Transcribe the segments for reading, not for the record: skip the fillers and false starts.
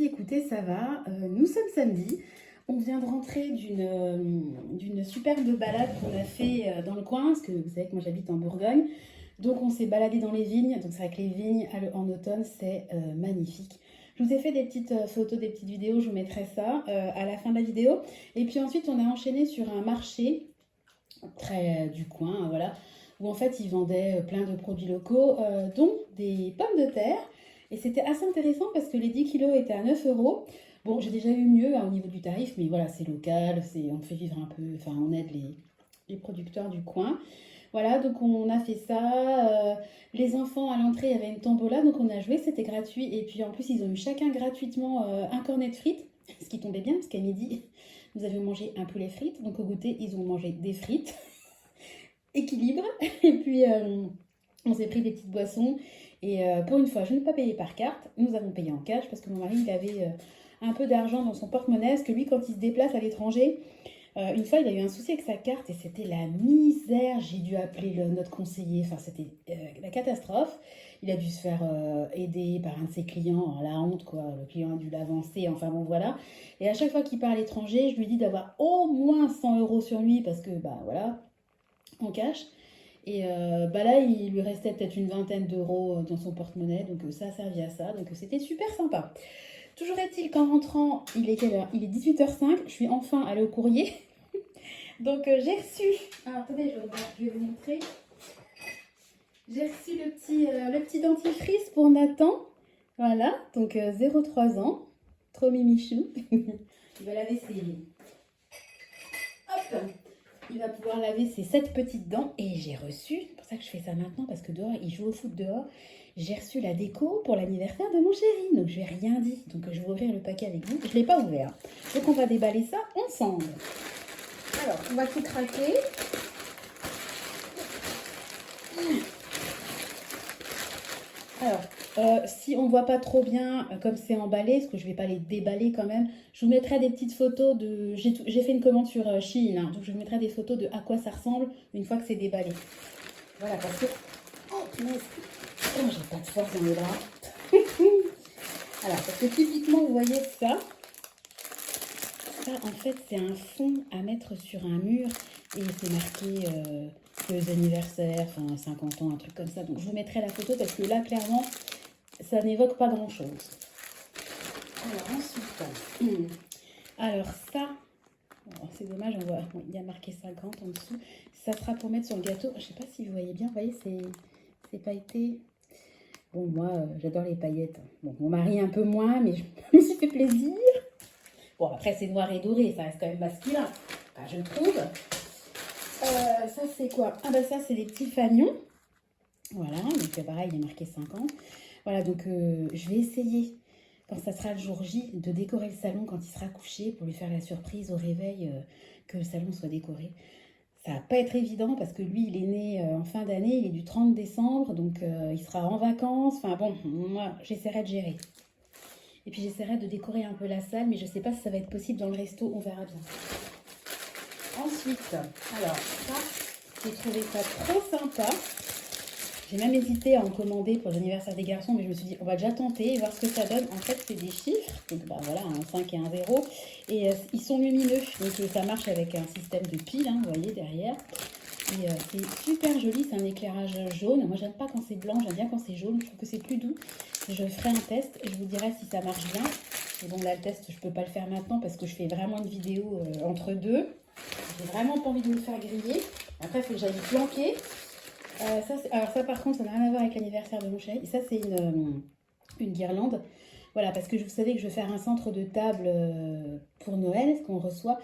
merci, écoutez, ça va. Nous sommes samedi. On vient de rentrer d'une superbe balade qu'on a fait dans le coin, parce que vous savez que moi j'habite en Bourgogne. Donc on s'est baladé dans les vignes. Donc c'est vrai que les vignes en automne, c'est magnifique. Je vous ai fait des petites photos, des petites vidéos, je vous mettrai ça à la fin de la vidéo. Et puis ensuite, on a enchaîné sur un marché très du coin, voilà, où en fait ils vendaient plein de produits locaux, dont des pommes de terre. Et c'était assez intéressant parce que les 10 kilos étaient à 9 euros. Bon, j'ai déjà eu mieux hein, au niveau du tarif, mais voilà, c'est local, on fait vivre un peu, enfin on aide les producteurs du coin. Voilà, donc on a fait ça. Les enfants à l'entrée, il y avait une tombola, donc on a joué, c'était gratuit. Et puis en plus, ils ont eu chacun gratuitement un cornet de frites, ce qui tombait bien parce qu'à midi, nous avions mangé un poulet frites. Donc au goûter, ils ont mangé des frites. Équilibre. Et puis on s'est pris des petites boissons. Et pour une fois, je n'ai pas payé par carte. Nous avons payé en cash parce que mon mari, il avait un peu d'argent dans son porte-monnaie. Parce que lui, quand il se déplace à l'étranger, une fois, il a eu un souci avec sa carte et c'était la misère. J'ai dû appeler notre conseiller. Enfin, c'était la catastrophe. Il a dû se faire aider par un de ses clients. La honte, quoi. Le client a dû l'avancer. Enfin, bon, voilà. Et à chaque fois qu'il part à l'étranger, je lui dis d'avoir au moins 100 euros sur lui parce que, bah voilà, en cash. Et bah là, il lui restait peut-être une vingtaine d'euros dans son porte-monnaie. Donc ça a servi à ça. Donc c'était super sympa. Toujours est-il qu'en rentrant, il est quelle heure? Il est 18h05. Je suis enfin allée au courrier. Donc j'ai reçu. Alors attendez, je vais vous montrer. J'ai reçu le petit dentifrice pour Nathan. Voilà, donc 0,3 ans. Trop mimichou. Il va laver ses. Hop! Il va pouvoir laver ses 7 petites dents. Et j'ai reçu, c'est pour ça que je fais ça maintenant, parce que dehors, il joue au foot dehors. J'ai reçu la déco pour l'anniversaire de mon chéri. Donc je lui ai rien dit. Donc je vais ouvrir le paquet avec vous. Je ne l'ai pas ouvert. Donc on va déballer ça ensemble. Alors, on va tout craquer. Alors, si on ne voit pas trop bien comme c'est emballé, parce que je ne vais pas les déballer quand même, je vous mettrai des petites photos de... J'ai fait une commande sur Shein, hein, donc je vous mettrai des photos de à quoi ça ressemble une fois que c'est déballé. Voilà, parce que... Oh, punaise. Oh, j'ai pas de force dans les bras. Alors, parce que typiquement, vous voyez ça. Ça, en fait, c'est un fond à mettre sur un mur et c'est marqué joyeux anniversaire, enfin 50 ans, un truc comme ça. Donc, je vous mettrai la photo parce que là, clairement, ça n'évoque pas grand-chose. Alors, ensuite, alors ça, oh, c'est dommage, on voit, il y a marqué 50 en dessous. Ça sera pour mettre sur le gâteau. Je ne sais pas si vous voyez bien, vous voyez, c'est pailleté. Bon, moi, j'adore les paillettes. Bon, mon mari un peu moins, mais je me suis fait plaisir. Bon, après, c'est noir et doré, ça reste quand même masculin, enfin, je trouve. Ça, c'est quoi? Ah, bah ça, c'est des petits fanions. Voilà, donc pareil, il est marqué 50. Voilà, donc je vais essayer, quand ça sera le jour J, de décorer le salon quand il sera couché pour lui faire la surprise au réveil que le salon soit décoré. Ça va pas être évident parce que lui, il est né en fin d'année, il est du 30 décembre, donc il sera en vacances. Enfin bon, moi, j'essaierai de gérer. Et puis j'essaierai de décorer un peu la salle, mais je ne sais pas si ça va être possible dans le resto, on verra bien. Ensuite, alors ça, j'ai trouvé ça trop sympa. J'ai même hésité à en commander pour l'anniversaire des garçons, mais je me suis dit, on va déjà tenter et voir ce que ça donne. En fait, c'est des chiffres, donc bah, voilà, un 5 et un 0. Et ils sont lumineux, donc ça marche avec un système de piles, hein, vous voyez, derrière. Et c'est super joli, c'est un éclairage jaune. Moi, j'aime pas quand c'est blanc, j'aime bien quand c'est jaune. Je trouve que c'est plus doux. Je ferai un test et je vous dirai si ça marche bien. Et bon, là, le test, je peux pas le faire maintenant parce que je fais vraiment une vidéo entre deux. J'ai vraiment pas envie de me faire griller. Après, il faut que j'aille planquer. Alors ça, par contre, ça n'a rien à voir avec l'anniversaire de mon chéri. Et ça, c'est une guirlande. Voilà, parce que vous savez que je veux faire un centre de table pour Noël, ce qu'on reçoit.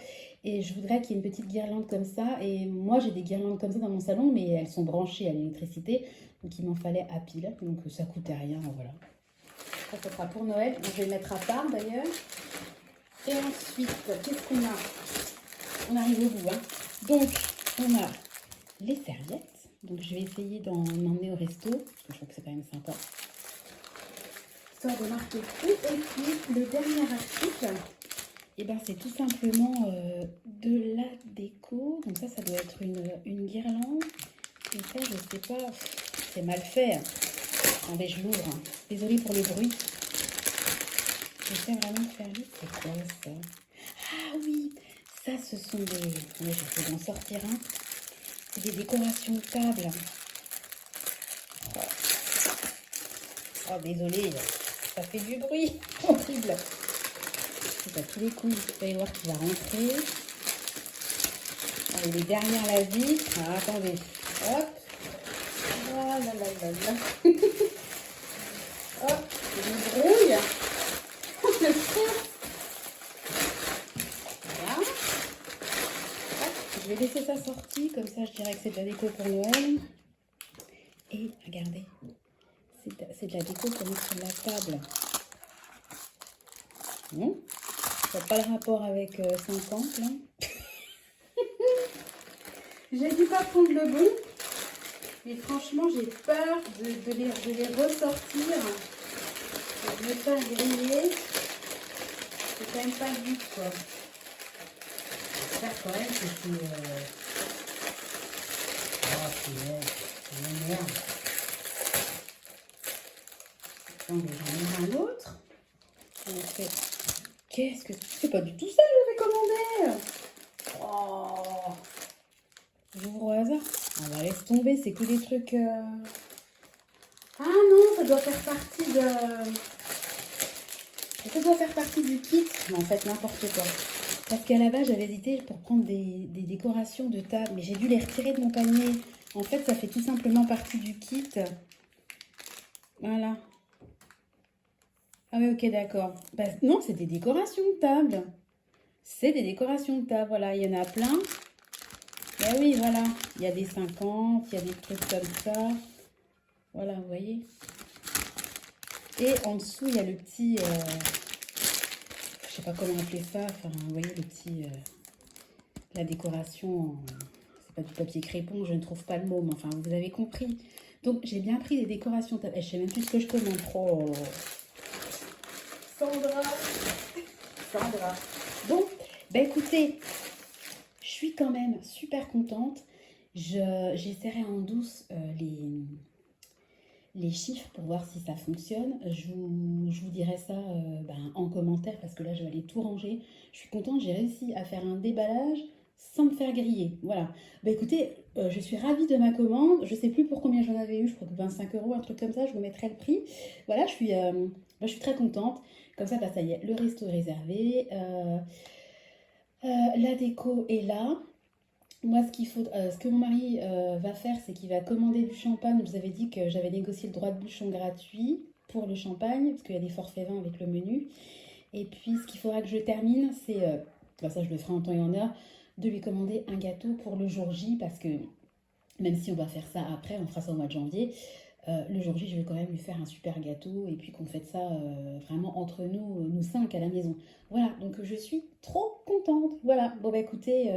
Et je voudrais qu'il y ait une petite guirlande comme ça. Et moi, j'ai des guirlandes comme ça dans mon salon, mais elles sont branchées à l'électricité. Donc, il m'en fallait à pile. Donc, ça coûtait rien, voilà. Ça sera pour Noël. Donc, je vais le mettre à part, d'ailleurs. Et ensuite, qu'est-ce qu'on a? On arrive au bout, hein. Donc, on a les serviettes. Donc, je vais essayer d'en emmener au resto. Parce que je trouve que c'est quand même sympa. Histoire de marquer tout. Et puis, le dernier article, et ben, c'est tout simplement de la déco. Donc ça doit être une guirlande. Et ça, je sais pas, c'est mal fait. Attendez, je l'ouvre. Désolée pour le bruit. J'essaie vraiment de faire vite. C'est quoi ça? Ah oui, ça ce sont des... Oui, j'essaie d'en sortir un. C'est des décorations de table. Oh, oh désolé, ça fait du bruit. Horrible. À tous les coups, vous allez voir qu'il va rentrer. Oh, il est derrière la vitre. Ah, attendez. Hop. Oh là là là là. Hop, je me brouille. Le stress. Voilà. Hop, je vais laisser ça sortir, comme ça je dirais que c'est de la déco pour Noël. Et regardez, c'est de la déco qu'on met sur la table. Bon, ça n'a pas le rapport avec 50 là. J'ai dû pas prendre le bon. Mais franchement, j'ai peur de les ressortir. De ne pas griller. C'est quand même pas le but, quoi. J'espère quand même que c'est... Oh, c'est une merde. Attendez, j'en ai un autre. En fait, qu'est-ce que... C'est pas du tout ça que j'avais commandé. Oh, j'ouvre au hasard. On va laisser tomber, c'est que des trucs... Ah non, ça doit faire partie de... Ça doit faire partie du kit. Mais en fait, n'importe quoi. Parce qu'à la base, j'avais hésité pour prendre des décorations de table. Mais j'ai dû les retirer de mon panier. En fait, ça fait tout simplement partie du kit. Voilà. Ah oui, ok, d'accord. Bah, non, c'est des décorations de table. C'est des décorations de table. Voilà, il y en a plein. Bah oui, voilà. Il y a des 50, il y a des trucs comme ça. Voilà, vous voyez. Et en dessous, il y a le petit... je sais pas comment appeler ça. Enfin, vous voyez, le petit... la décoration... c'est pas du papier crépon, je ne trouve pas le mot. Mais enfin, vous avez compris. Donc, j'ai bien pris des décorations de table. Et je sais même plus ce que je commande. Oh. Sandra. Sandra. Bon, bah écoutez... Je suis quand même super contente. J'essaierai en douce les chiffres pour voir si ça fonctionne. Je vous dirai ça en commentaire parce que là, je vais aller tout ranger. Je suis contente, j'ai réussi à faire un déballage sans me faire griller. Voilà. Bah écoutez, je suis ravie de ma commande. Je ne sais plus pour combien j'en avais eu. Je crois que 25 €, un truc comme ça. Je vous mettrai le prix. Voilà, je suis très contente. Comme ça, bah, ça y est, le resto est réservé. La déco est là. Moi, ce que mon mari va faire, c'est qu'il va commander du champagne. Je vous avais dit que j'avais négocié le droit de bouchon gratuit pour le champagne, parce qu'il y a des forfaits vins avec le menu. Et puis, ce qu'il faudra que je termine, c'est, ça je le ferai en temps et en heure, de lui commander un gâteau pour le jour J, parce que même si on va faire ça après, on fera ça au mois de janvier, le jour J, je vais quand même lui faire un super gâteau et puis qu'on fête ça vraiment entre nous, nous 5 à la maison. Voilà, donc je suis trop contente. Voilà, bon bah écoutez,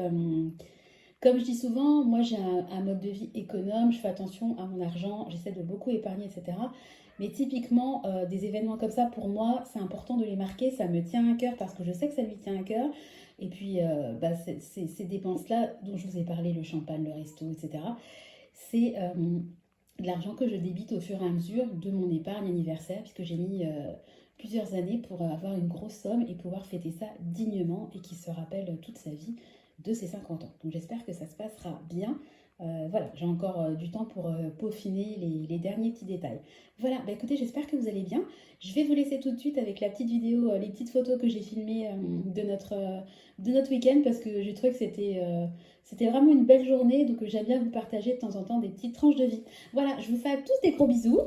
comme je dis souvent, moi j'ai un mode de vie économe, je fais attention à mon argent, j'essaie de beaucoup épargner, etc. Mais typiquement, des événements comme ça, pour moi, c'est important de les marquer, ça me tient à cœur parce que je sais que ça lui tient à cœur. Et puis, ces dépenses-là dont je vous ai parlé, le champagne, le resto, etc., c'est de l'argent que je débite au fur et à mesure de mon épargne anniversaire, puisque j'ai mis plusieurs années pour avoir une grosse somme et pouvoir fêter ça dignement et qu'il se rappelle toute sa vie de ses 50 ans. Donc j'espère que ça se passera bien. Voilà, j'ai encore du temps pour peaufiner les derniers petits détails. Voilà, bah écoutez, j'espère que vous allez bien. Je vais vous laisser tout de suite avec la petite vidéo, les petites photos que j'ai filmées de notre week-end parce que j'ai trouvé que c'était vraiment une belle journée. Donc j'aime bien vous partager de temps en temps des petites tranches de vie. Voilà, je vous fais à tous des gros bisous.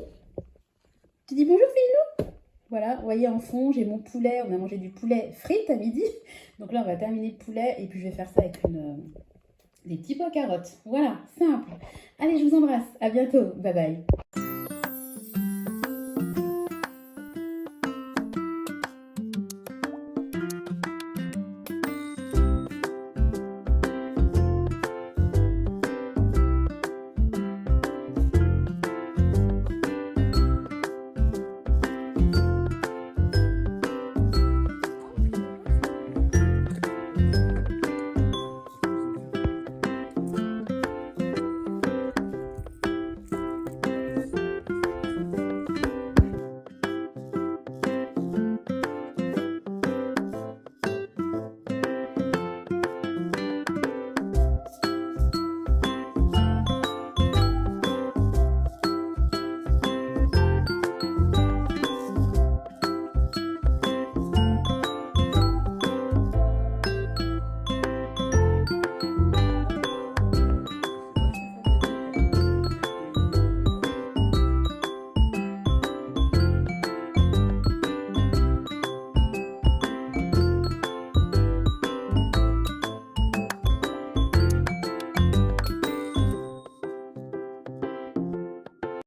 Tu dis bonjour Philou. Voilà, vous voyez en fond, j'ai mon poulet. On a mangé du poulet frites à midi. Donc là, on va terminer le poulet et puis je vais faire ça avec des petits pois carottes. Voilà, simple. Allez, je vous embrasse. À bientôt. Bye bye.